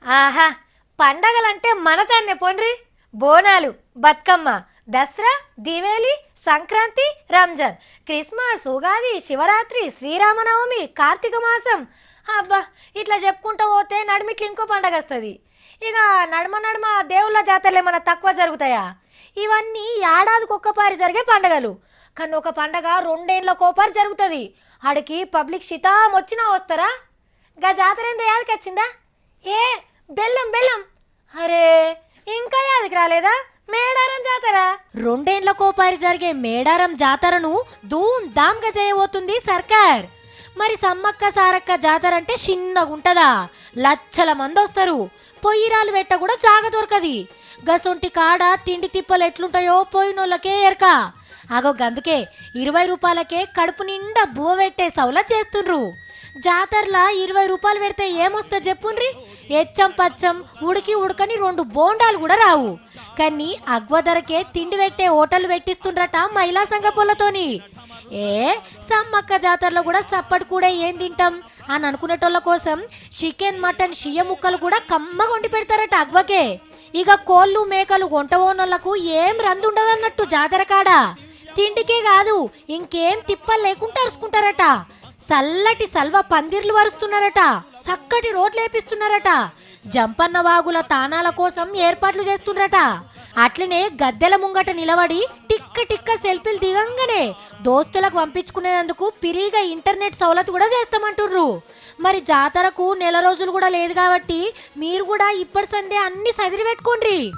ఆహా, పండగలంటే మనతాన్నే పోన్రి. బోనాలు, బతుకమ్మ, దసరా, దివేలి, సంక్రాంతి, రంజాన్, క్రిస్మస్, ఉగాది, శివరాత్రి, శ్రీరామనవమి, కార్తీక మాసం. అబ్బా, ఇట్లా చెప్పుకుంటూ పోతే నడిమిట్ల ఇంకో పండగ వస్తుంది. ఇక నడుమ నడుమ దేవుళ్ళ జాతరలు ఏమైనా తక్కువ జరుగుతాయా? ఇవన్నీ ఏడాదికి ఒక్కపారి జరిగే పండగలు. కానీ ఒక పండగ రెండేళ్ళకోపారి జరుగుతుంది. ఆడికి పబ్లిక్ శితాం వచ్చినా వస్తారా? గా జాతర ఏందో యాదికి వచ్చిందా? ఏ బెల్లం బెల్లం, అరే ఇంకా యాదికి రాలేదా? మేడారం జాతర. రెండేండ్లకోపారి జరిగే మేడారం జాతరను ధూమ్ ధామ్గా చేయబోతుంది సర్కార్. మరి సమ్మక్క సారక్క జాతర అంటే చిన్నగుంటదా? లచ్చల మంది వస్తారు. పొయ్యిరాలు పెట్ట కూడా జాగ దొరకది. గసొంటి కాడ తిండి తిప్పలు ఎట్లుంటాయో పోయినోళ్ళకే ఎరక. అగో గందుకే 20 రూపాయలకే కడుపు నిండా బువ్వ పెట్టే సౌలత్ చేస్తుండ్రు. జాతరలా 20 రూపాయలు పెడితే ఏమొస్తా చెప్పుండ్రి? ఎచ్చం పచ్చం ఉడికి ఉడకని 2 బోండాలు కూడా రావు. కానీ అగ్వ ధరకే తిండి పెట్టే హోటల్ పెట్టిస్తుండ్రట మహిళా సంఘ పొలతోని. ఏ సమ్మక్క జాతరలో కూడా సప్పటి కూడా ఏం తింటాం అని అనుకునేటోళ్ళ కోసం చికెన్ మటన్ షియ్య ముక్కలు కూడా కమ్మగా వండి పెడతారట అగ్వకే. ఇక కోళ్ళు మేకలు వంటవోనోళ్లకు ఏం రందుండదన్నట్టు జాతర కాడ. తిండికే కాదు ఇంకేం తిప్పలు లేకుండా అరుచుకుంటారట. చల్లటి సల్వ పందిర్లు వరుస్తున్నారట. చక్కటి రోడ్లు వేపిస్తున్నారట. జంపన్న వాగుల తానాల కోసం ఏర్పాట్లు చేస్తున్నారట. అట్లనే గద్దెల ముంగట నిలబడి టిక్క టిక్క సెల్ఫీలు దిగంగానే దోస్తులకు పంపించుకునేందుకు పిరిగా ఇంటర్నెట్ సౌలత్ కూడా చేస్తామంటుర్రు. మరి జాతరకు నెల రోజులు కూడా లేదు కాబట్టి మీరు కూడా ఇప్పటి సందే అన్ని సదిరి పెట్టుకోండి.